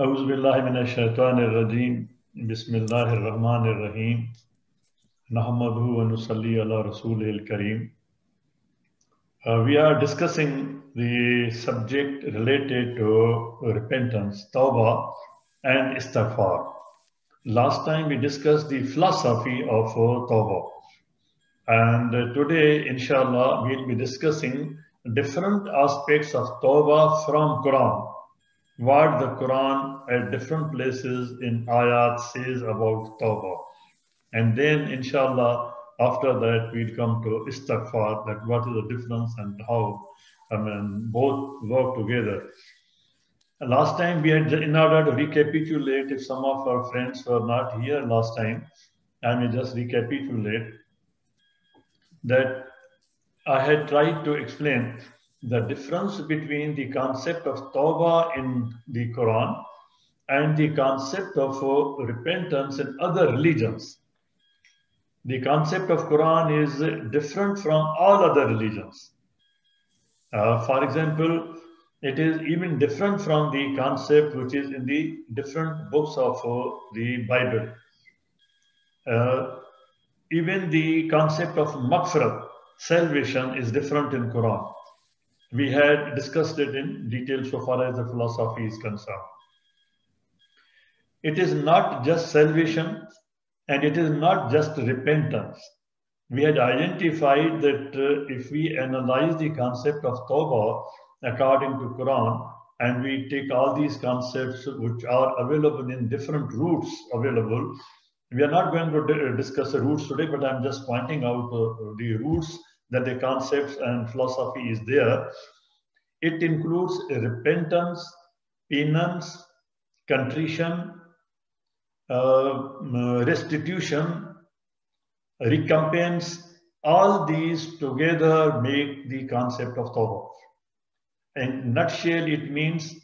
أعوذ बिल्लाहि मिनश शैतानिर रजीम बिस्मिल्लाहिर रहमानिर रहीम नहमदुहु व नुसल्ली अला रसूलिल करीम. We are discussing the subject related to repentance, tawbah and istighfar. Last time we discussed the philosophy of tawbah, and today inshallah we'll be discussing different aspects of tawbah from Quran, what the Quran at different places in ayat says about tawbah. And then, inshallah, after that, we'll come to istighfar, that what is the difference and how both work together. Last time, we had, in order to recapitulate, if some of our friends were not here last time, I may just recapitulate that I had tried to explain the difference between the concept of tawbah in the Quran and the concept of repentance in other religions. The concept of Quran is different from all other religions. For example, it is even different from the concept which is in the different books of the Bible. Even the concept of maghfirat, salvation, is different in Quran. We had discussed it in detail so far as the philosophy is concerned. It is not just salvation and it is not just repentance. We had identified that if we analyze the concept of Tawbah according to Quran, and we take all these concepts which are available in different routes available, we are not going to discuss the roots today, but I'm just pointing out the roots that the concepts and philosophy is there. It includes repentance, penance, contrition, restitution, recompense. All these together make the concept of Tawbah. In nutshell, it means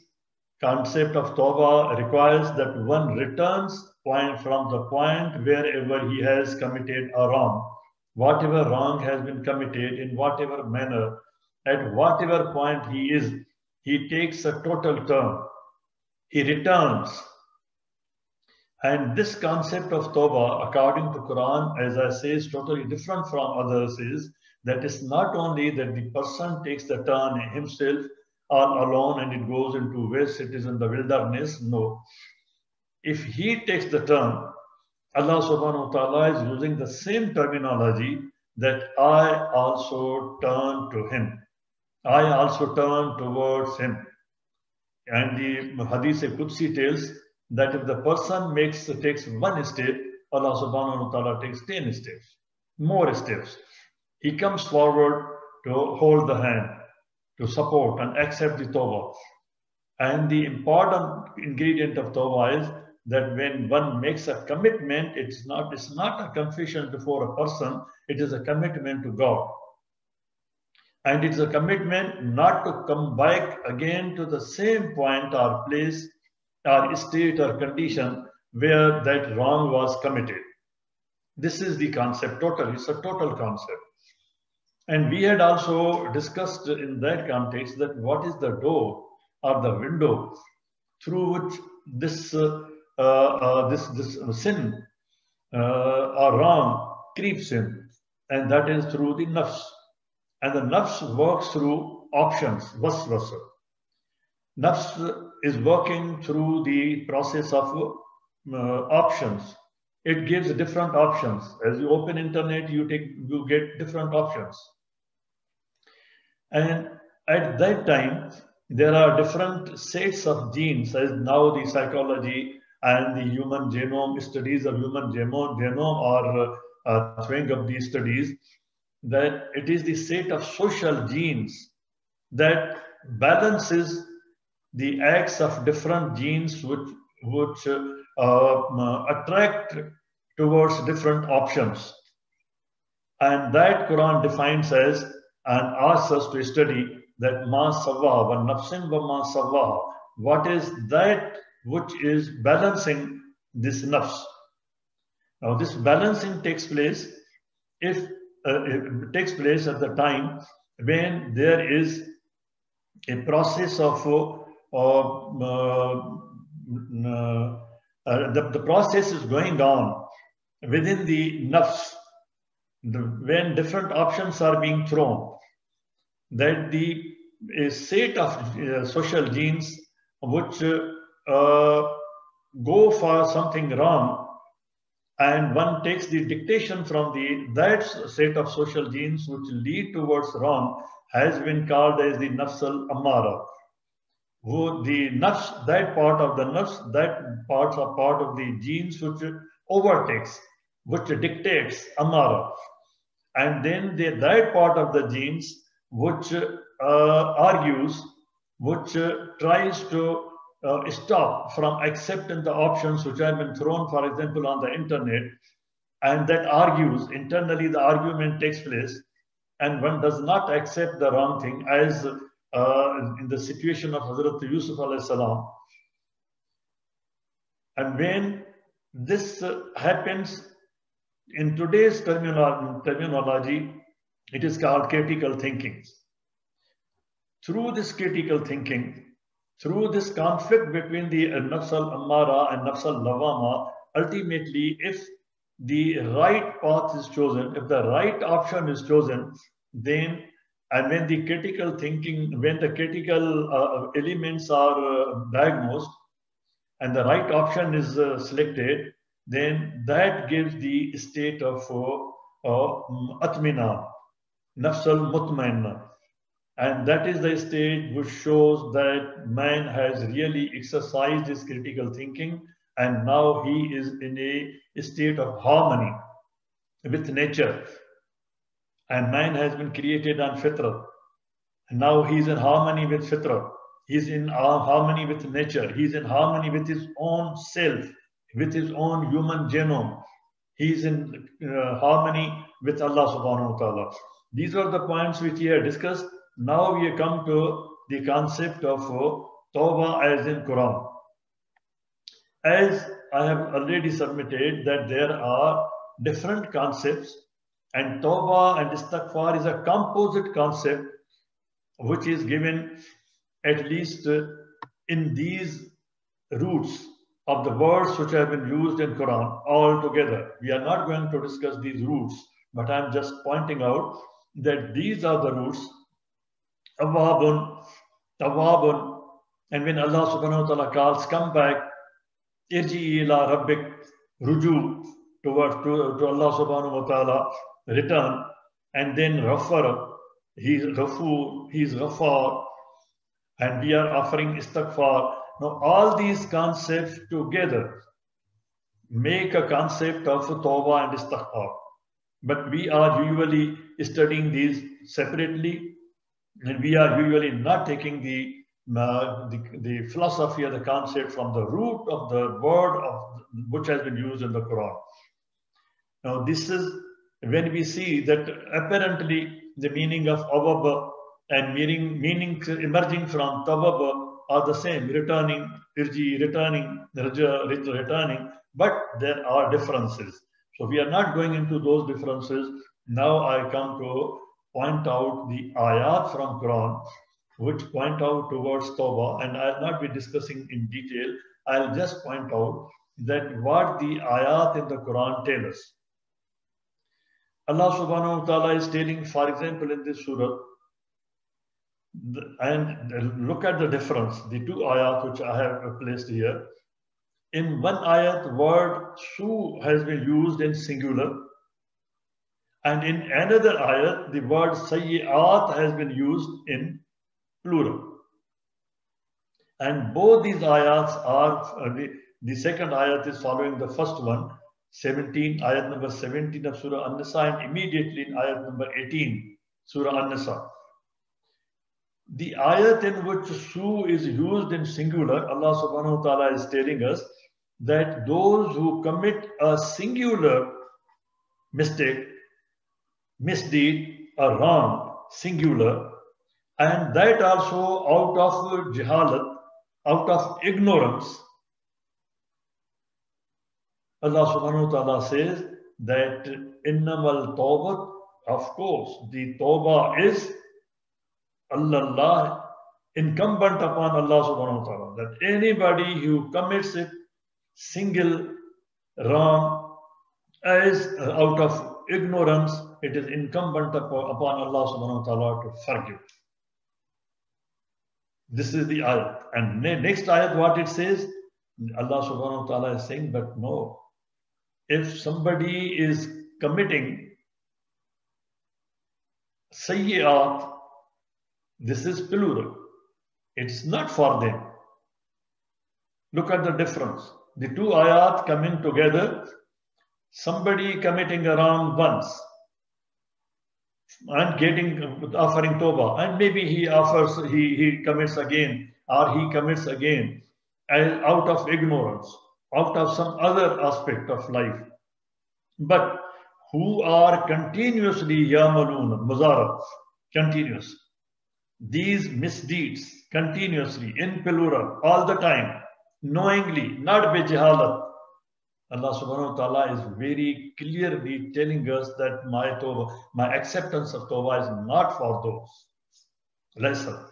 concept of Tawbah requires that one returns from the point wherever he has committed a wrong. Whatever wrong has been committed in whatever manner, at whatever point he is, he takes a total turn. He returns. And this concept of Tawbah, according to Quran, as I say, is totally different from others, is that it's not only that the person takes the turn himself all alone and it goes into waste, it is in the wilderness. No. If he takes the turn, Allah subhanahu wa ta'ala is using the same terminology that I also turn to him. I also turn towards him. And the Hadith Qudsi tells that if the person takes one step, Allah subhanahu wa ta'ala takes 10 steps, more steps. He comes forward to hold the hand, to support and accept the tawbah. And the important ingredient of tawbah is that when one makes a commitment, it's not a confession before a person, it is a commitment to God. And it's a commitment not to come back again to the same point or place or state or condition where that wrong was committed. This is the concept total. It's a total concept. And we had also discussed in that context that what is the door or the window through which this sin or wrong creeps in, and that is through the nafs. And the nafs works through options, waswasa. Nafs is working through the process of options. It gives different options. As you open internet, you get different options. And at that time, there are different sets of genes, as now the psychology and the human genome studies of human genome are throwing up these studies, that it is the set of social genes that balances the acts of different genes which attract towards different options. And that Quran defines as and asks us to study that ma sawa wa nafsin wa ma sawa. What is that which is balancing this nafs? Now, this balancing takes place if it takes place at the time when there is a process of the process is going on within the nafs, when different options are being thrown, that a set of social genes which go for something wrong, and one takes the dictation from that set of social genes which lead towards wrong, has been called as the nafs al-ammara. The nafs, that part of the nafs, that parts are part of the genes which overtakes, which dictates amara. And then that part of the genes which argues, which tries to stop from accepting the options which have been thrown, for example, on the internet, and that argues, internally the argument takes place, and one does not accept the wrong thing, as in the situation of Hazrat Yusuf alayhi salam. And when this happens, in today's terminology, it is called critical thinking. Through this critical thinking, through this conflict between the nafs al-ammara and nafs al-lawama, ultimately, if the right path is chosen, if the right option is chosen, then, and when the critical thinking, when the critical elements are diagnosed and the right option is selected, then that gives the state of atmina, nafs al-mutmainna. And that is the state which shows that man has really exercised his critical thinking, and now he is in a state of harmony with nature. And man has been created on fitra. And now he is in harmony with fitra. He is in harmony with nature. He is in harmony with his own self, with his own human genome. He is in harmony with Allah subhanahu wa ta'ala. These are the points which we have discussed. Now we come to the concept of Tawbah as in Quran. As I have already submitted that there are different concepts, and Tawbah and Istighfar is a composite concept which is given at least in these roots of the words which have been used in Quran all together. We are not going to discuss these roots, but I am just pointing out that these are the roots. Awwabun, Tawwabun, and when Allah subhanahu wa ta'ala calls, come back, irji ila rabbik, ruju, to Allah subhanahu wa ta'ala, return, and then Ghaffar, he is Ghafur, he is Ghaffar, and we are offering Istighfar. Now all these concepts together make a concept of Tawbah and Istighfar. But we are usually studying these separately, and we are usually not taking the philosophy or the concept from the root of the word which has been used in the Quran. Now this is when we see that apparently the meaning of awab and meaning emerging from tawab are the same, returning, irji, returning, raja, returning, but there are differences. So we are not going into those differences. Now I come to point out the ayat from Quran which point out towards Tawbah, and I'll not be discussing in detail. I'll just point out that what the ayat in the Quran tell us. Allah subhanahu wa ta'ala is telling, for example, in this surah, and look at the difference, the two ayat which I have placed here. In one ayat, the word su has been used in singular, and in another ayat, the word sayyi'at has been used in plural. And both these ayats are, the second ayat is following the first one, 17, ayat number 17 of Surah An-Nisa, and immediately in ayat number 18, Surah An-Nisa. The ayat in which su is used in singular, Allah subhanahu wa ta'ala is telling us that those who commit a singular mistake, misdeed, a wrong, singular, and that also out of jahalat, out of ignorance, Allah subhanahu wa ta'ala says that innamal tawbat, of course, the tawbah is Allah incumbent upon Allah subhanahu wa ta'ala that anybody who commits a single wrong as out of ignorance, it is incumbent upon Allah subhanahu wa ta'ala to forgive. This is the ayat. And next ayat, what it says, Allah subhanahu wa ta'ala is saying that no, if somebody is committing sayyi'at, this is plural. It's not for them. Look at the difference. The two ayat coming together, somebody committing a wrong once and offering tawbah, and maybe he commits again, or he commits again out of ignorance, out of some other aspect of life. But who are continuously yamalun, muzarat, continuous. These misdeeds continuously, in plural, all the time, knowingly, not bijahalat. Allah subhanahu wa ta'ala is very clearly telling us that my tawbah, my acceptance of tawbah is not for those. Lesser.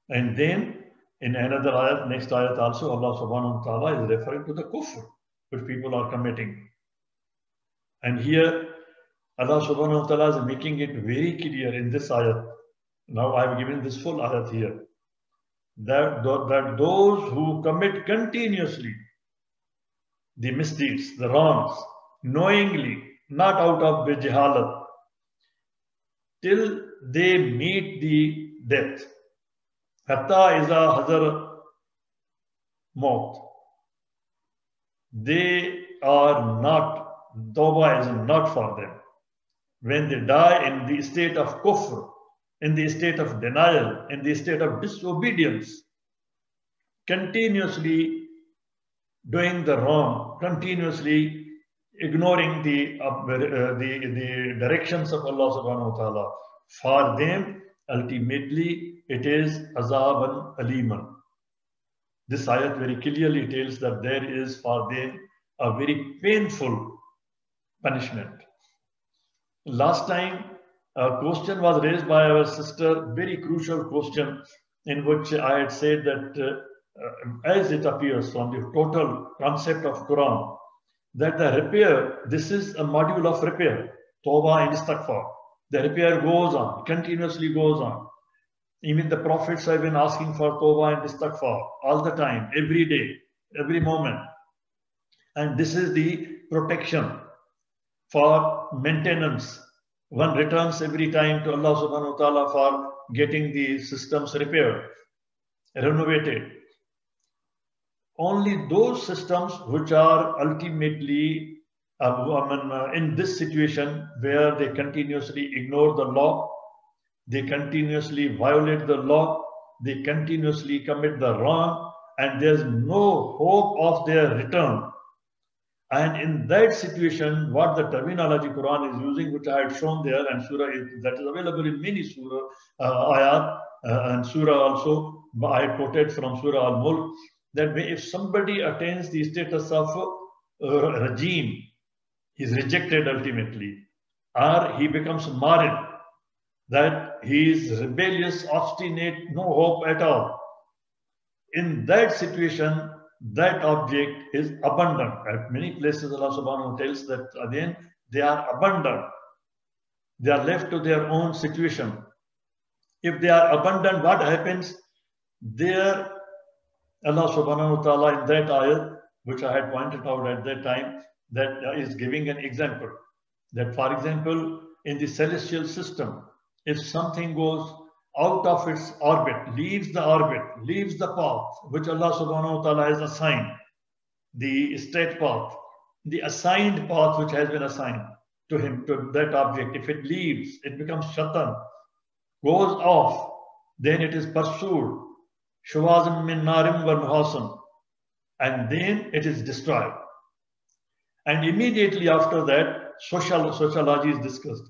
And then in another ayat, next ayat also, Allah subhanahu wa ta'ala is referring to the kufr which people are committing. And here Allah subhanahu wa ta'ala is making it very clear in this ayat. Now I have given this full ayat here. That those who commit continuously the misdeeds, the wrongs, knowingly, not out of bijahalat, till they meet the death. Hatta iza hazar maut. They are not, tawbah is not for them. When they die in the state of kufr, in the state of denial, in the state of disobedience, continuously doing the wrong, continuously ignoring the directions of Allah subhanahu wa ta'ala, for them ultimately it is azaban aliman. This ayat very clearly tells that there is for them a very painful punishment. Last time a question was raised by our sister, very crucial question, in which I had said that as it appears from the total concept of Quran, that the repair, this is a module of repair, Tawbah and Istighfar. The repair goes on, continuously goes on. Even the prophets have been asking for Tawbah and Istighfar all the time, every day, every moment. And this is the protection for maintenance. One returns every time to Allah subhanahu wa ta'ala for getting the systems repaired, renovated. Only those systems which are ultimately in this situation where they continuously ignore the law, they continuously violate the law, they continuously commit the wrong, and there's no hope of their return. And in that situation, what the terminology Quran is using, which I had shown there, and surah that is available in many surah ayat and surah also, I quoted from Surah Al-Mulk, that if somebody attains the status of rajim, he is rejected ultimately, or he becomes marid, that he is rebellious, obstinate, no hope at all. In that situation, that object is abandoned. At many places, Allah subhanahu wa ta'ala tells that again, they are abandoned. They are left to their own situation. If they are abandoned, what happens? There, Allah subhanahu wa ta'ala in that ayat, which I had pointed out at that time, that is giving an example. That, for example, in the celestial system, if something goes out of its orbit, leaves the path which Allah subhanahu wa ta'ala has assigned, the straight path, the assigned path which has been assigned to him, to that object, if it leaves, it becomes shatan, goes off, then it is pursued, shawazim min narim wa nuhasan, and then it is destroyed. And immediately after that, sociology is discussed.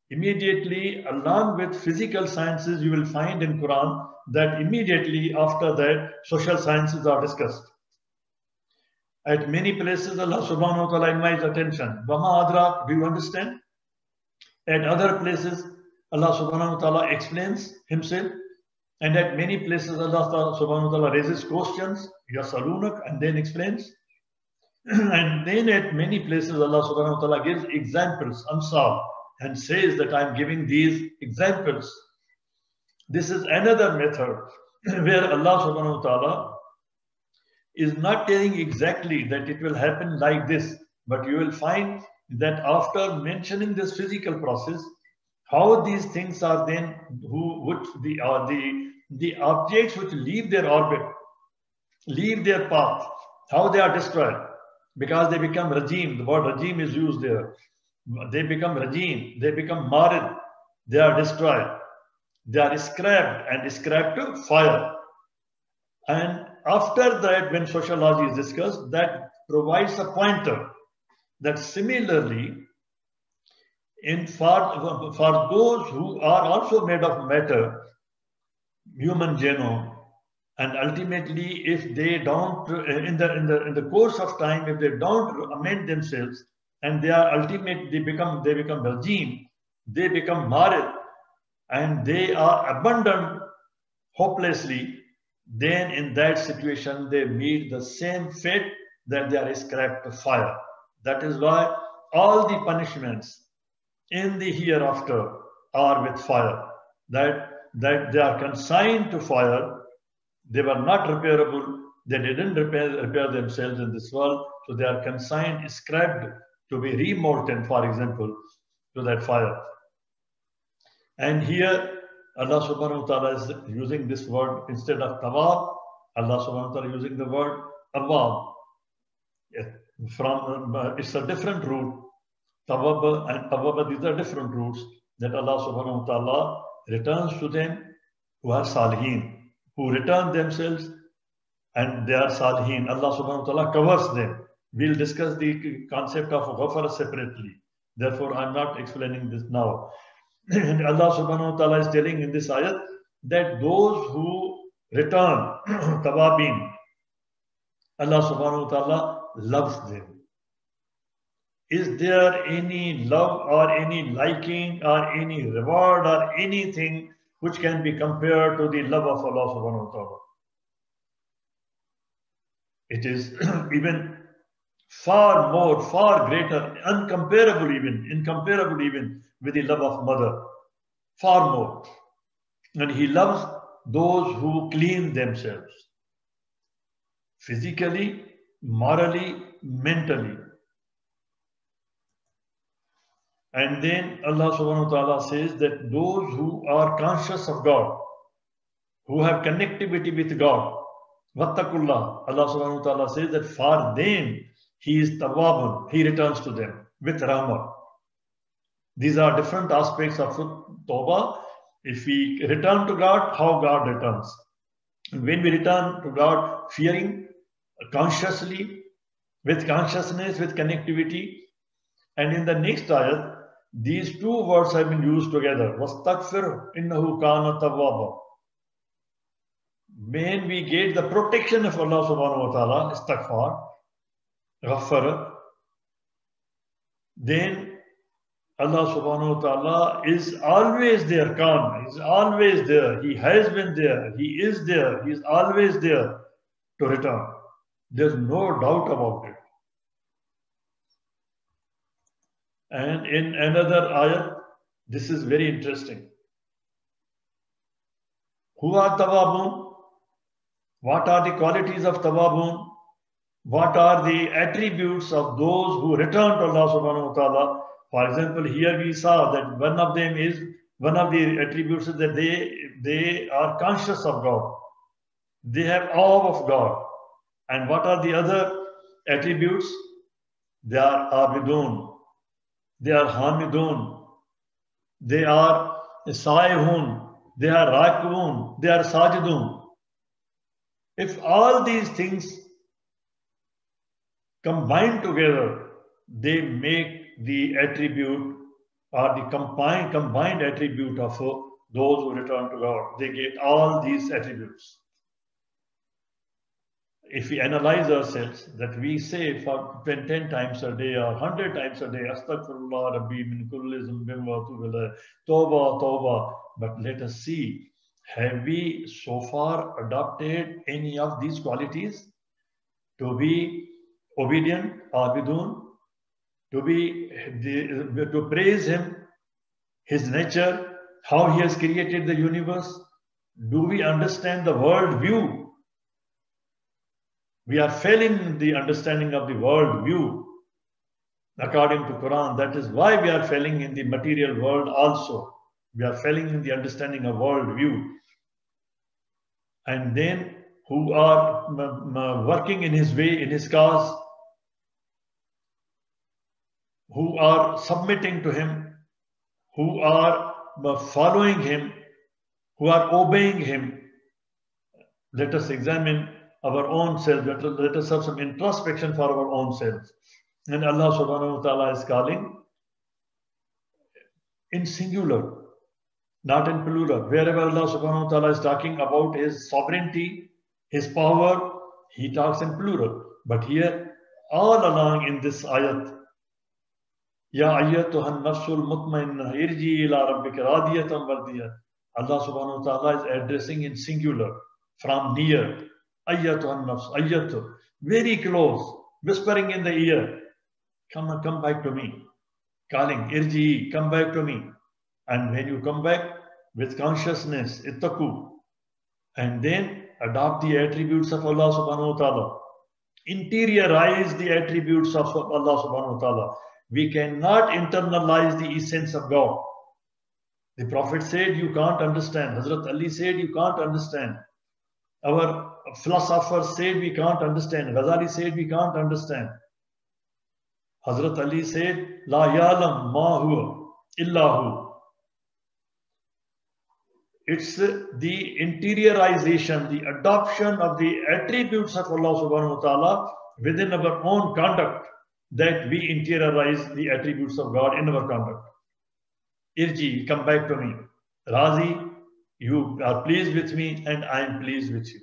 Immediately, along with physical sciences, you will find in Quran that immediately after that, social sciences are discussed. At many places, Allah subhanahu wa ta'ala invites attention. Wama adrak, do you understand? At other places, Allah subhanahu wa ta'ala explains himself. And at many places, Allah subhanahu wa ta'ala raises questions, yasalunak, and then explains. And then at many places, Allah subhanahu wa ta'ala gives examples, amsal, and says that I'm giving these examples. This is another method where Allah subhanahu wa ta'ala is not telling exactly that it will happen like this, but you will find that after mentioning this physical process, how these things are then, the objects which leave their orbit, leave their path, how they are destroyed, because they become rajim. The word rajim is used there. They become rajim, they become marid, they are destroyed, they are scrapped and scrapped to fire. And after that, when sociology is discussed, that provides a pointer that similarly, for those who are also made of matter, human genome, and ultimately, if they don't, in the course of time, if they don't amend themselves, and they are ultimately they become rajim, they become marid, and they are abandoned hopelessly, then in that situation they meet the same fate, that they are scrapped to fire. That is why all the punishments in the hereafter are with fire, that they are consigned to fire. They were not repairable. They didn't repair themselves in this world, so they are consigned, scrapped to be remolten, for example, to that fire. And here Allah subhanahu wa ta'ala is using this word instead of tawab. Allah subhanahu wa ta'ala using the word awab. It's a different root. Tawab and awab, these are different roots that Allah subhanahu wa ta'ala returns to them who are salihin, who return themselves, and they are salihin. Allah subhanahu wa ta'ala covers them. We'll discuss the concept of ghafar separately. Therefore, I'm not explaining this now. And Allah subhanahu wa ta'ala is telling in this ayat that those who return, tawabin, Allah subhanahu wa ta'ala loves them. Is there any love or any liking or any reward or anything which can be compared to the love of Allah subhanahu wa ta'ala? It is even far more, far greater, incomparable even with the love of mother, far more. And He loves those who clean themselves, physically, morally, mentally. And then Allah subhanahu wa ta'ala says that those who are conscious of God, who have connectivity with God, wattaqullah, Allah subhanahu wa ta'ala says that for them, He is tawwabun, He returns to them with rahmah. These are different aspects of tawbah. If we return to God, how God returns. And when we return to God, fearing, consciously, with consciousness, with connectivity. And in the next ayat, these two words have been used together. Wastaghfir innahu kana tawwaba. When we get the protection of Allah subhanahu wa ta'ala, istighfar, ghaffar, then Allah subhanahu wa ta'ala is always there, Khan, is always there. He has been there, He is there, He is always there to return. There's no doubt about it. And in another ayat, this is very interesting. Who are tawabun? What are the qualities of tawabun? What are the attributes of those who return to Allah subhanahu wa ta'ala? For example, here we saw that one of the attributes is that they are conscious of God. They have awe of God. And what are the other attributes? They are abidun. They are hamidun. They are saihun. They are rakun. They are sajidun. If all these things combine together, they make the attribute or the combined attribute of those who return to God. They get all these attributes. If we analyze ourselves, that we say for 10 times a day or 100 times a day, Astaghfirullah Rabbi min kulli zambin wa atubu ilayh, Tawbah, Tawbah. But let us see, Have we so far adopted any of these qualities? To be obedient, abidun, to praise him, his nature, how he has created the universe. Do we understand the world view? We are failing in the understanding of the world view according to Quran. That is why we are failing in the material world also. We are failing in the understanding of world view. And then who are working in his way, in his cause, who are submitting to him, who are following him, who are obeying him. Let us examine our own self. Let us have some introspection for our own selves. And Allah subhanahu wa ta'ala is calling in singular, not in plural. Wherever Allah subhanahu wa ta'ala is talking about his sovereignty, his power, he talks in plural. But here, all along in this ayat, Ya ayyatuhan nafsul mutmainna irji ila rabbika radiyatan mardiyah. Allah subhanahu wa ta'ala is addressing in singular, from near. Ayyatuhan nafs, ayyatu, very close, whispering in the ear. Come back to me. Calling, irji, come back to me. And when you come back with consciousness, ittaqu, and then adopt the attributes of Allah subhanahu wa ta'ala. Interiorize the attributes of Allah subhanahu wa ta'ala. We cannot internalize the essence of God. The Prophet said you can't understand. Hazrat Ali said you can't understand. Our philosophers said we can't understand. Ghazali said we can't understand. Hazrat Ali said, La ya'lam ma huwa illahu. It's the interiorization, the adoption of the attributes of Allah subhanahu wa ta'ala within our own conduct that we interiorize the attributes of God in our conduct. Irji, come back to me. Razi, you are pleased with me and I am pleased with you.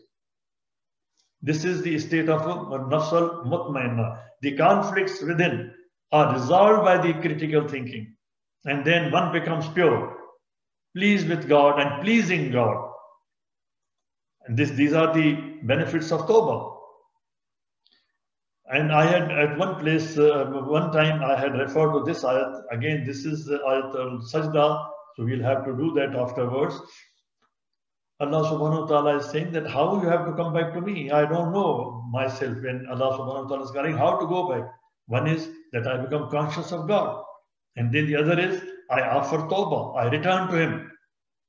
This is the state of nafsal mutmainna. The conflicts within are resolved by the critical thinking. And then one becomes pure, pleased with God and pleasing God. And these are the benefits of Tawbah. And I had at one place, one time I had referred to this ayat. Again, this is the ayat al-sajda, so we'll have to do that afterwards. Allah subhanahu wa ta'ala is saying that how you have to come back to me. I don't know myself. When Allah subhanahu wa ta'ala is calling, how to go back. One is that I become conscious of God. And then the other is I offer tawbah. I return to him.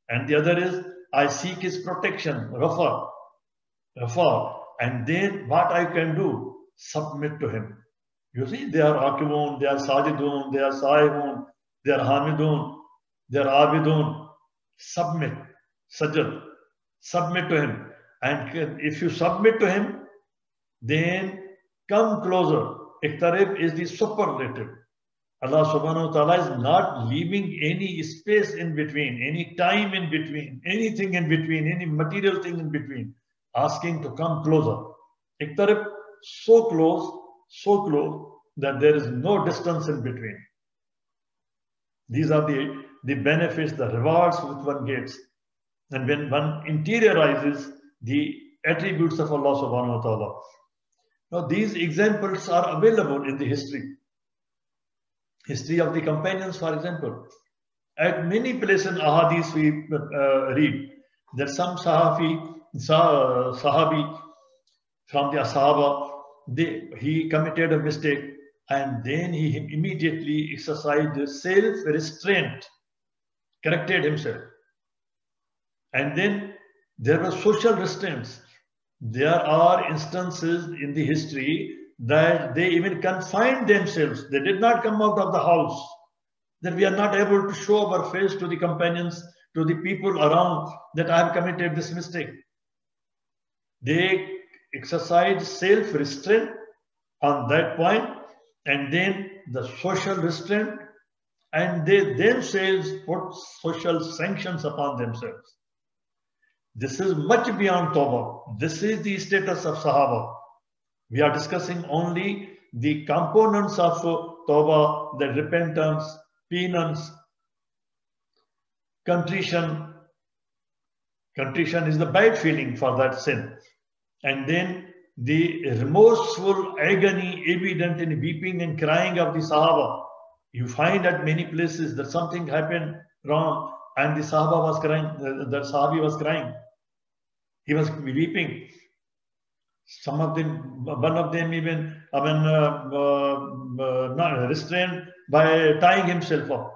And the other is I seek his protection. Ghafar. And then what I can do? Submit to him. You see, they are akibun, they are sajidun, they are saihun, they are hamidun, they are abidun. Submit. Sajad. Submit to him. And if you submit to him, then come closer. Iqtarib is the superlative. Allah subhanahu wa ta'ala is not leaving any space in between, any time in between, anything in between, any material thing in between. Asking to come closer. Iqtarib, so close that there is no distance in between. These are the benefits, the rewards which one gets. And when one interiorizes the attributes of Allah subhanahu wa ta'ala. Now these examples are available in the history. History of the companions, for example. At many places in ahadith we read that some sahabi from the Ashaba, he committed a mistake and then he immediately exercised self-restraint, corrected himself. And then there were social restraints. There are instances in the history that they even confined themselves. They did not come out of the house. That we are not able to show our face to the companions, to the people around that I have committed this mistake. They exercise self-restraint on that point, and then the social restraint, and they themselves put social sanctions upon themselves. This is much beyond Tawbah. This is the status of Sahaba. We are discussing only the components of Tawbah, the repentance, penance, contrition, Contrition is the bad feeling for that sin. And then the remorseful agony evident in weeping and crying of the Sahaba. You find at many places that something happened wrong and the Sahaba was crying, the Sahabi was crying. He was weeping. Some of them, one of them even, not restrained by tying himself up.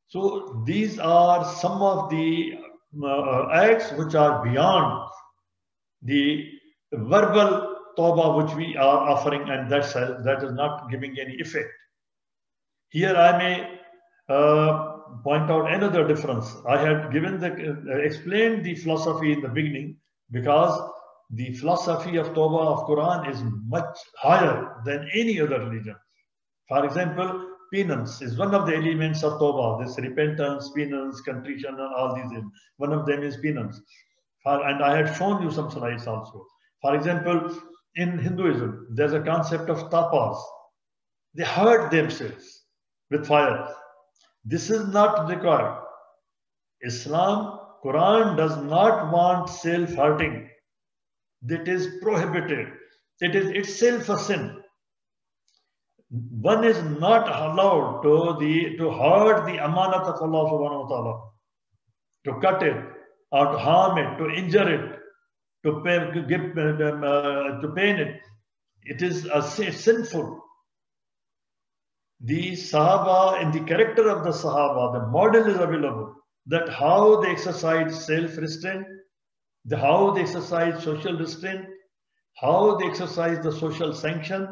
So these are some of the acts which are beyond the verbal tawbah which we are offering, and that is not giving any effect. Here I may point out another difference. I had given explained the philosophy in the beginning, because the philosophy of tawbah of Quran is much higher than any other religion. For example, penance is one of the elements of tawbah. This repentance, penance, contrition, and all these. One of them is penance. And I had shown you some slides also. For example, in Hinduism, there's a concept of tapas. They hurt themselves with fire. This is not required. Islam, Quran does not want self-hurting. That is prohibited. It is itself a sin. One is not allowed to hurt the amanat of Allah subhanahu wa ta'ala, to cut it, or to harm it, to injure it, to pain it. It is sinful. The Sahaba, in the character of the Sahaba, the model is available, that how they exercise self-restraint, how they exercise social restraint, how they exercise the social sanction,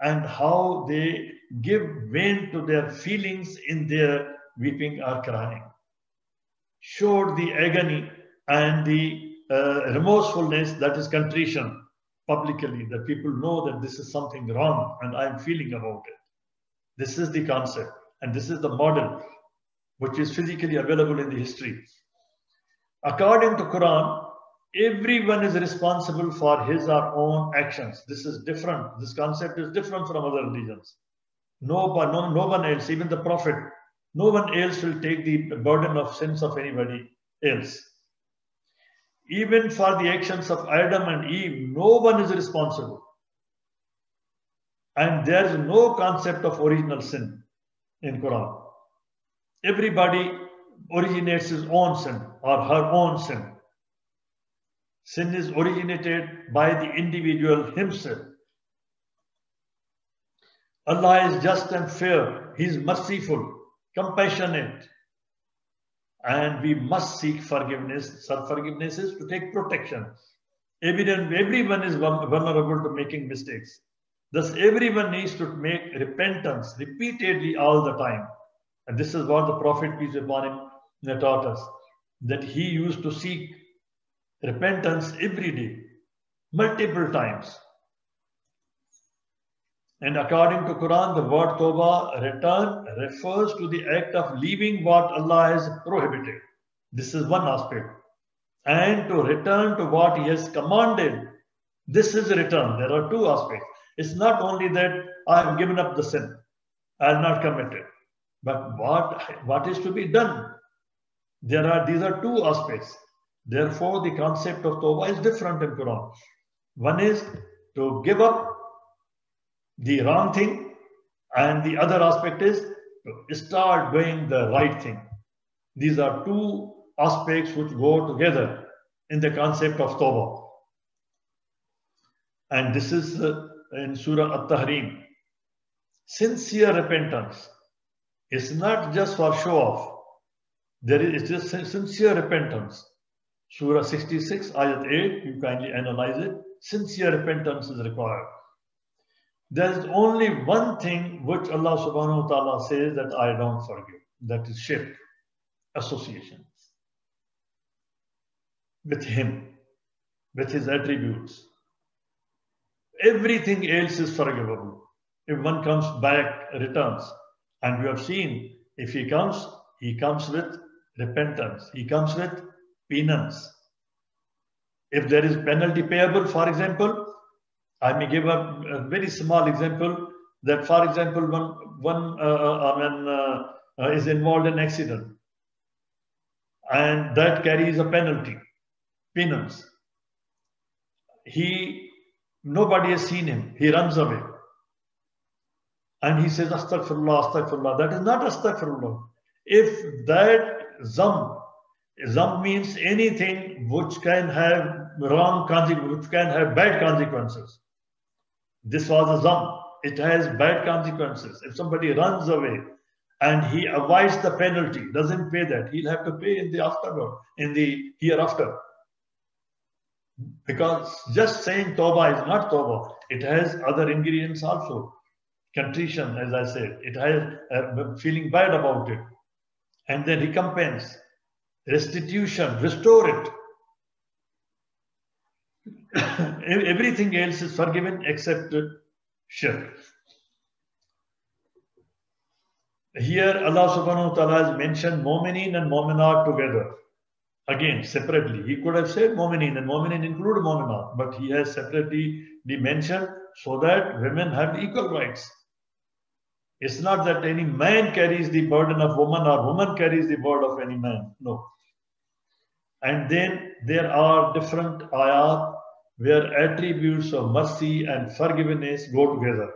and how they give vent to their feelings in their weeping or crying. Showed the agony and the remorsefulness, that is contrition, publicly, that people know that this is something wrong and I'm feeling about it. This is the concept, and this is the model which is physically available in the history. According to Quran, everyone is responsible for his or own actions. This is different. This concept is different from other religions. No one else, even the Prophet, no one else will take the burden of sins of anybody else. Even for the actions of Adam and Eve, no one is responsible. And there is no concept of original sin in Quran. Everybody originates his own sin or her own sin. Sin is originated by the individual himself. Allah is just and fair. He is merciful, compassionate. And we must seek forgiveness. Forgiveness is to take protection. Everyone is vulnerable to making mistakes. Thus, everyone needs to make repentance repeatedly all the time. And this is what the Prophet, peace be upon him, taught us, that he used to seek repentance every day, multiple times. And according to Quran, the word Tawbah, return, refers to the act of leaving what Allah has prohibited. This is one aspect. And to return to what He has commanded. This is return. There are two aspects. It's not only that I have given up the sin, I have not committed, but what is to be done? These are two aspects. Therefore, the concept of Tawbah is different in Quran. One is to give up the wrong thing, and the other aspect is to start doing the right thing. These are two aspects which go together in the concept of Tawbah. And this is in Surah At-Tahrim. Sincere repentance is not just for show off. It is sincere repentance. Surah 66, Ayat 8, you kindly analyze it. Sincere repentance is required. There is only one thing which Allah subhanahu wa ta'ala says that I don't forgive. That is shirk, association with Him, with His attributes. Everything else is forgivable. If one comes back, returns. And we have seen, if he comes with repentance. He comes with penance. If there is penalty payable, for example, I may give a very small example that, for example, one is involved in an accident and that carries a penalty, penance. Nobody has seen him. He runs away. And he says, Astaghfirullah, Astaghfirullah. That is not Astaghfirullah. If that zam means anything which can have wrong consequences, which can have bad consequences. This was a zam. It has bad consequences. If somebody runs away and he avoids the penalty, doesn't pay that, he'll have to pay in the afterward, in the hereafter. Because just saying Tawbah is not Tawbah. It has other ingredients also. Contrition, as I said. It has feeling bad about it. And then recompense, restitution, restore it. Everything else is forgiven except shirk. Here Allah subhanahu wa ta'ala has mentioned Mu'mineen and Mu'minat together. Again, separately. He could have said Mu'mineen, and Mu'mineen include Mu'minat, but he has separately mentioned so that women have equal rights. It's not that any man carries the burden of woman or woman carries the burden of any man. No. And then there are different ayat where attributes of mercy and forgiveness go together.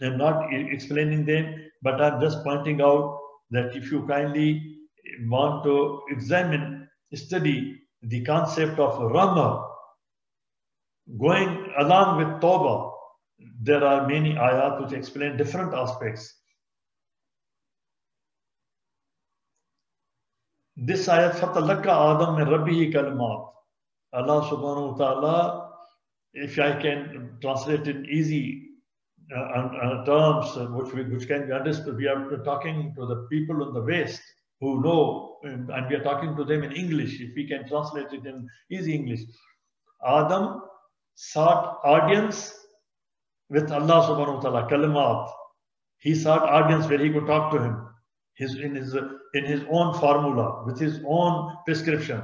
I'm not explaining them, but I'm just pointing out that if you kindly want to study the concept of Rahmah, going along with Tawbah, there are many ayat which explain different aspects. This ayat, فَتَلَقَّى آدَمْ مِنْ رَبِّهِ كَلِمَاتٍ. Allah subhanahu wa ta'ala, if I can translate in easy terms which can be understood, we are talking to the people in the West who know, and we are talking to them in English, if we can translate it in easy English. Adam sought audience with Allah subhanahu wa ta'ala, kalimat. He sought audience where he could talk to him in his own formula, with his own prescription.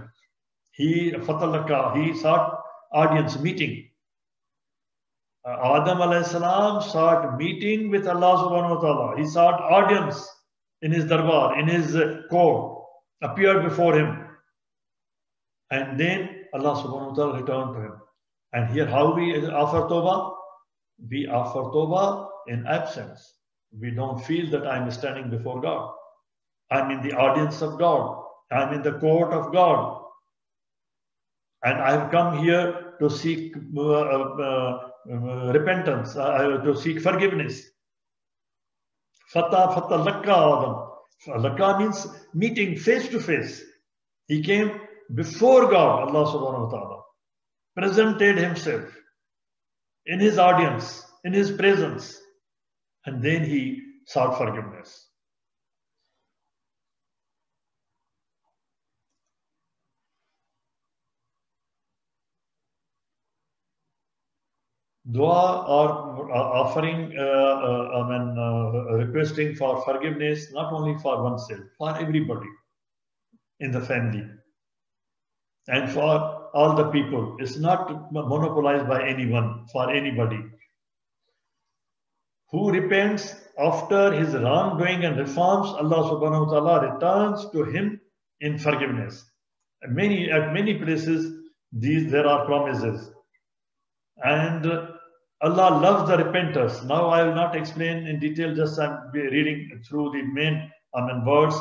He sought audience, meeting. Adam alayhi salam sought meeting with Allah subhanahu wa ta'ala. He sought audience in his darbar, in his court, appeared before him. And then Allah subhanahu wa ta'ala returned to him. And here how we offer Tawbah? We offer Tawbah in absence. We don't feel that I'm standing before God. I'm in the audience of God. I'm in the court of God. And I've come here to seek repentance, to seek forgiveness. Lakka Adam. Lakka means meeting face to face. He came before God, Allah subhanahu wa ta'ala, presented himself in his audience, in his presence, and then he sought forgiveness. Dua or offering, requesting for forgiveness, not only for oneself, for everybody in the family and for all the people. It's not monopolized by anyone, for anybody. Who repents after his wrongdoing and reforms, Allah subhanahu wa ta'ala returns to him in forgiveness. At many places, there are promises. And Allah loves the repenters. Now I will not explain in detail, just I'm reading through the main words.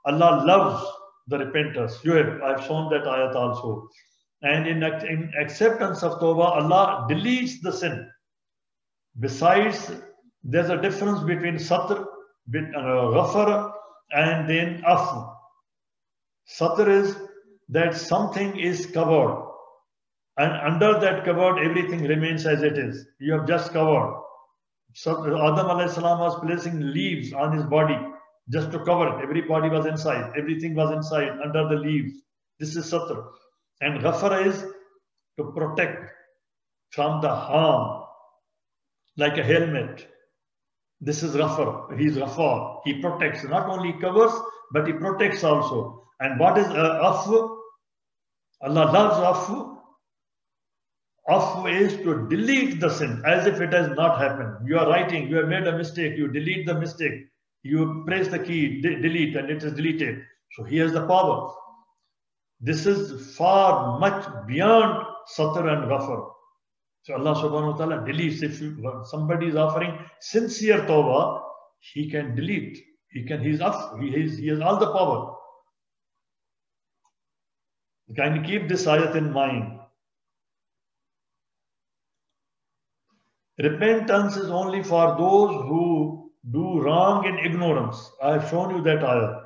Allah loves the repenters. I've shown that ayat also. And in acceptance of Tawbah, Allah deletes the sin. Besides, there's a difference between satr, ghafar, and then afu. Satr is that something is covered. And under that covered, everything remains as it is. You have just covered. So Adam alayhi salam was placing leaves on his body just to cover it. Everybody was inside. Everything was inside, under the leaves. This is satr. And ghafar is to protect from the harm, like a helmet. This is ghafar. He is ghafar. He protects. Not only covers, but he protects also. And what is afu? Allah loves afu. Afu is to delete the sin as if it has not happened. You are writing, you have made a mistake, you delete the mistake. You press the key, delete, and it is deleted. So he has the power. This is far much beyond Satr and Ghafar. So Allah subhanahu wa ta'ala deletes. If somebody is offering sincere tawbah, he can delete. He has all the power. Can you keep this ayat in mind? Repentance is only for those who do wrong in ignorance. I have shown you that ayat.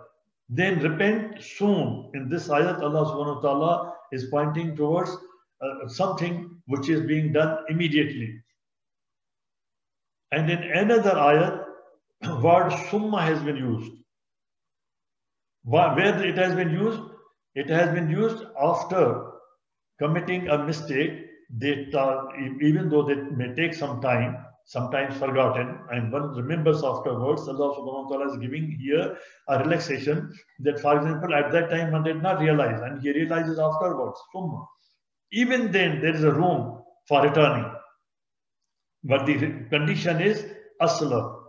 Then repent soon. In this ayat, Allah subhanahu wa ta'ala is pointing towards something which is being done immediately. And in another ayat, word summa has been used. Where it has been used? It has been used after committing a mistake. Even though they may take some time, sometimes forgotten, and one remembers afterwards. Allah subhanahu wa ta'ala is giving here a relaxation that, for example, at that time one did not realize, and he realizes afterwards. Summa. Even then, there is a room for returning. But the condition is asla.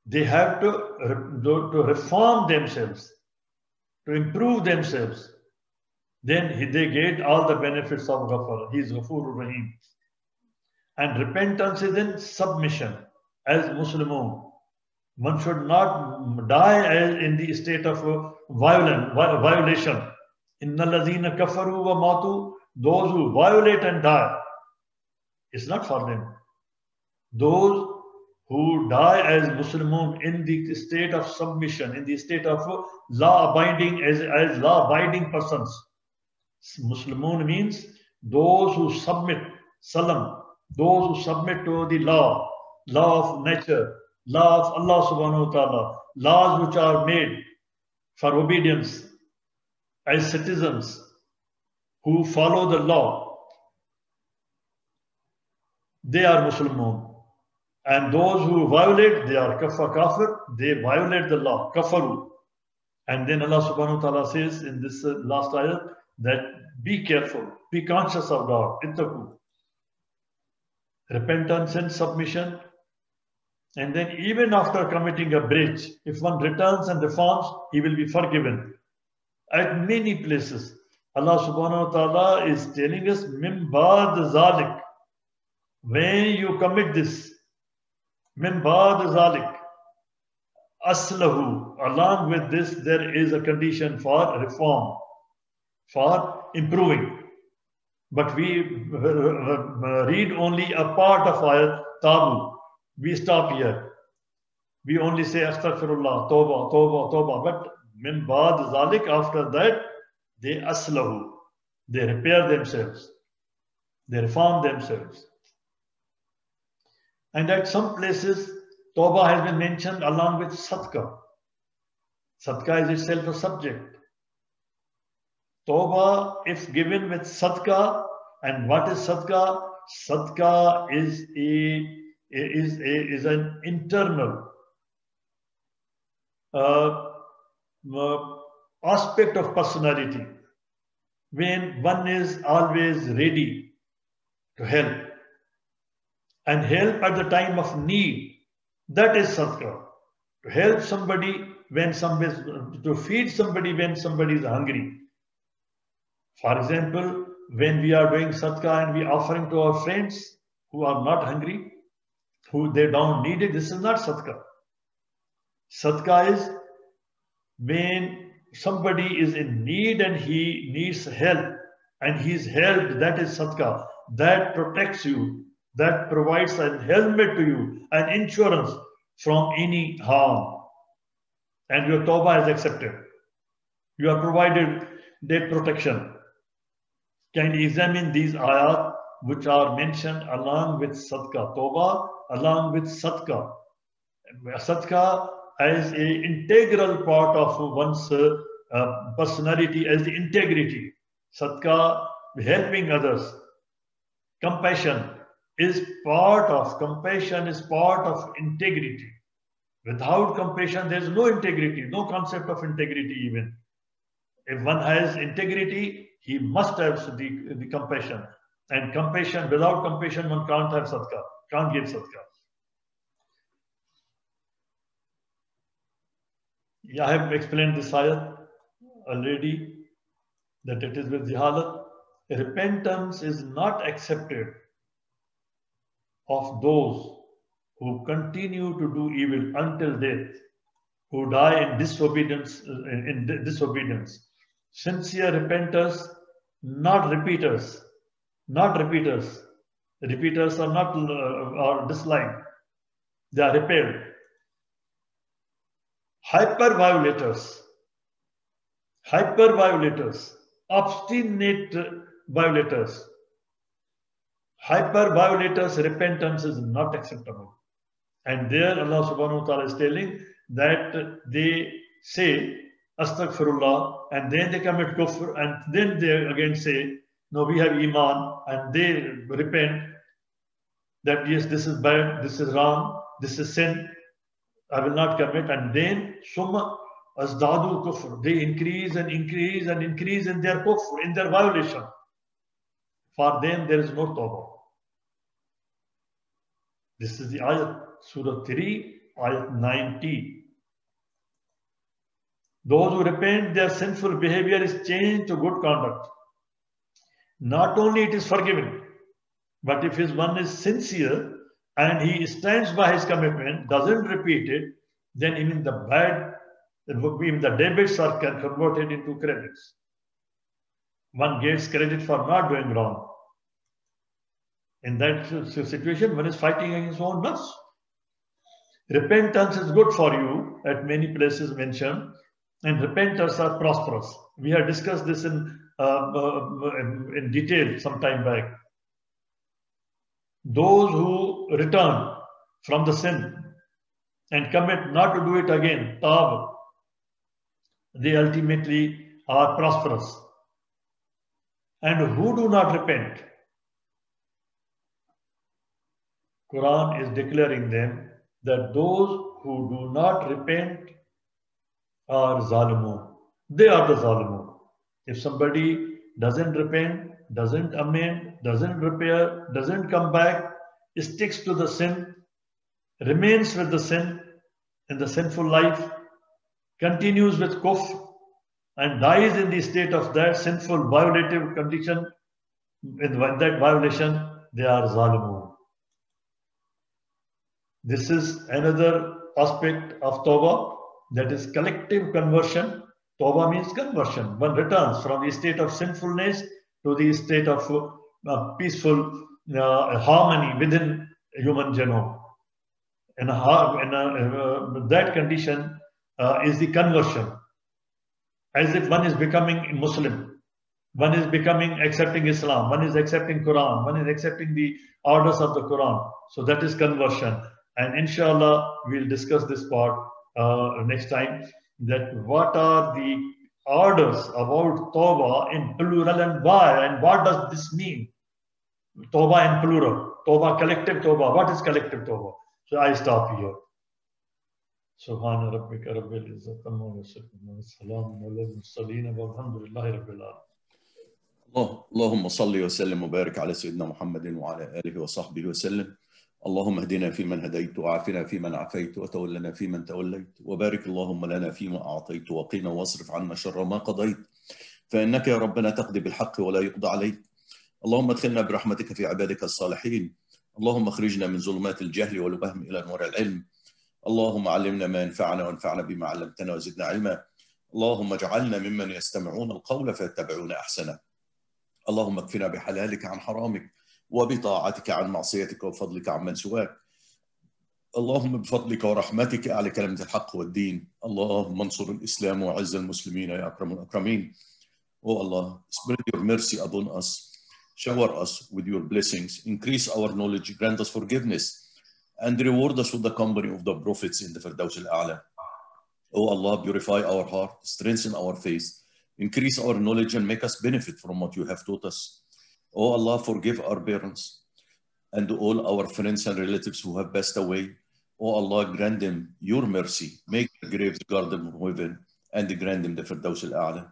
They have to reform themselves, to improve themselves. Then they get all the benefits of Ghafar. He is Ghafurur Rahim. And repentance is in submission as Muslimun. One should not die as in the state of violation. Inna lazina kafaru wa matu. Those who violate and die, it's not for them. Those who die as Muslimun in the state of submission, in the state of law-abiding, as law-abiding persons. Muslimun means those who submit, salam, those who submit to the law of nature, law of Allah subhanahu wa ta'ala, laws which are made for obedience as citizens who follow the law. They are Muslimun. And those who violate, they are kafir, they violate the law, kafaru. And then Allah subhanahu wa ta'ala says in this last ayat that be careful, be conscious of God, ittaqu. Repentance and submission. And then even after committing a breach, if one returns and reforms, he will be forgiven. At many places, Allah subhanahu wa ta'ala is telling us, min ba'd zalik. When you commit this, min ba'd zalik, aslahu, along with this, there is a condition for reform, for improving. But we read only a part of ayat, tabu. We stop here. We only say astaghfirullah, tawbah, tawbah, tawbah. But min ba'd zalik, after that, they aslahu. They repair themselves. They reform themselves. And at some places, tawbah has been mentioned along with sadaqah. Sadaqah is itself a subject. Tawbah, if given with sadaqah, and what is sadaqah? Sadaqah is an internal aspect of personality, when one is always ready to help, and help at the time of need. That is sadaqah. To help somebody when to feed somebody when somebody is hungry. For example, when we are doing sadaqah and we are offering to our friends who are not hungry, who they don't need it, this is not sadaqah. Sadaqah is when somebody is in need and he needs help, and he is helped. That is sadaqah. That protects you. That provides a helmet to you, an insurance from any harm. And your tawbah is accepted. You are provided that protection. Can you examine these ayat which are mentioned along with sadaqah? Tawbah along with sadaqah. Sadaqah as an integral part of one's personality, as the integrity. Sadaqah, helping others. Compassion is part of integrity. Without compassion, there is no integrity, no concept of integrity even. If one has integrity, he must have the compassion. And compassion, without compassion, one can't have sadaqah, can't give sadaqah. Yeah, I have explained this ayat already, that it is with jahalat. Repentance is not accepted of those who continue to do evil until death, who die in disobedience. Sincere repenters, not repeaters. Not repeaters. Repeaters are not are disliked. They are repelled. Hyper violators, obstinate violators. Hyper violators, repentance is not acceptable. And there Allah subhanahu wa ta'ala is telling that they say astaghfirullah and then they commit kufr and then they again say, no, we have iman, and they repent that yes, this is bad, this is wrong, this is sin, I will not commit, and then summa azdadu kufr, they increase and increase and increase in their kufr, in their violation. For them there is no tawbah. This is the ayat, Surah 3, ayat 90. Those who repent, their sinful behavior is changed to good conduct. Not only it is forgiven, but if one is sincere and he stands by his commitment, doesn't repeat it, then even the bad, even the debits are converted into credits. One gets credit for not doing wrong. In that situation, one is fighting against his own nafs. Repentance is good for you, at many places mentioned, and repenters are prosperous. We have discussed this in detail some time back. Those who return from the sin and commit not to do it again, tawbah, they ultimately are prosperous. And who do not repent, Quran is declaring them that those who do not repent are zalimun. They are the zalimun. If somebody doesn't repent, doesn't amend, doesn't repair, doesn't come back, sticks to the sin, remains with the sin in the sinful life, continues with kufr, and dies in the state of that sinful violative condition, in that violation, they are zalimun. This is another aspect of Tawbah, that is collective conversion. Tawbah means conversion. One returns from the state of sinfulness to the state of peaceful harmony within human genome. And that condition is the conversion. As if one is becoming a Muslim, one is becoming accepting Islam, one is accepting Quran, one is accepting the orders of the Quran. So that is conversion. And inshallah, we'll discuss this part next time, that what are the orders about Tawbah in plural and why, and what does this mean? Tawbah in plural, Tawbah, collective Tawbah. What is collective Tawbah? So I stop here. Subhana rabbika rabbil izzati amma yasifun wa salamun alal mursalin walhamdulillahi rabbil alamin. اللهم صل وسلم وبارك على سيدنا محمد وعلى آله وصحبه وسلم. اللهم اهدنا فيمن هديت وعافنا فيمن عافيت وتولنا فيمن توليت وبارك اللهم لنا فيما أعطيت وقنا واصرف عنا شر ما قضيت فإنك يا ربنا تقضي بالحق ولا يقضى عليك. اللهم ادخلنا برحمتك في عبادك الصالحين. اللهم اخرجنا من ظلمات الجهل والوهم إلى نور العلم. اللهم علمنا ما ينفعنا وانفعنا بما علمتنا وزدنا علما. اللهم اجعلنا ممن يستمعون القول فيتبعون أحسنه. اللهم اكفنا بحلالك عن حرامك وبطاعتك عن معصيتك وفضلك عن من سواك. اللهم بفضلك ورحمتك أعلى كلمة الحق والدين. اللهم انصر الإسلام وعز المسلمين يا أكرم الأكرمين. Oh Allah, spread your mercy upon us. Shower us with your blessings. Increase our knowledge. Grant us forgiveness. And reward us with the company of the prophets in the Firdaus al-A'la. Oh Allah, purify our heart. Strengthen our faith. Increase our knowledge and make us benefit from what you have taught us. Oh Allah, forgive our parents and all our friends and relatives who have passed away. Oh Allah, grant them your mercy. Make their graves garden of heaven and grant them the Firdaus al-A'la.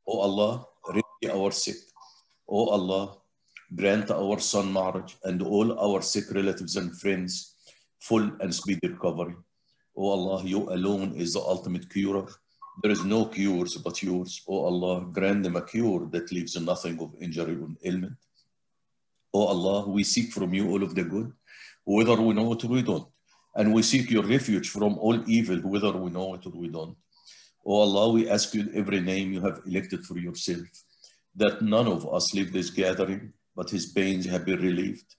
Oh Allah, remedy our sick. Oh Allah, grant our son Ma'raj and all our sick relatives and friends full and speedy recovery. Oh Allah, you alone is the ultimate curer. There is no cures but yours. O Allah, grant them a cure that leaves nothing of injury or ailment. O Allah, we seek from you all of the good, whether we know it or we don't. And we seek your refuge from all evil, whether we know it or we don't. O Allah, we ask you every name you have elected for yourself, that none of us leave this gathering, but his pains have been relieved,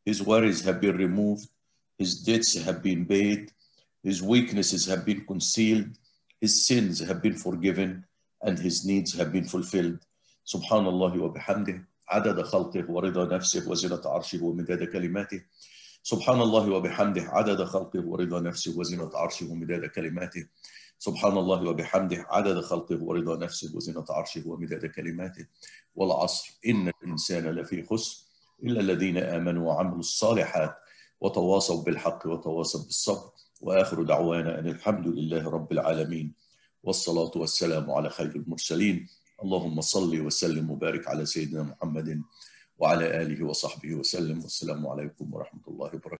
his worries have been removed, his debts have been paid, his weaknesses have been concealed, his sins have been forgiven, and his needs have been fulfilled. Subhanallah wa bihamdih, عدد خلقه ورضا نفسه وزنة عرشه ومداد كلماته. سبحان الله وبحمده عدد خلقه ورضا نفسه وزنة عرشه ومداد كلماته. سبحان الله وبحمده عدد خلقه ورضا نفسه وزنة عرشه ومداد كلماته. والعصر إن الإنسان لفي خسر إلا الذين آمنوا وعملوا الصالحات وتواصوا بالحق وتواصوا بالصبر. وآخر دعوانا أن الحمد لله رب العالمين والصلاة والسلام على خير المرسلين. اللهم صل وسلم وبارك على سيدنا محمد وعلى آله وصحبه وسلم. والسلام عليكم ورحمة الله وبركاته.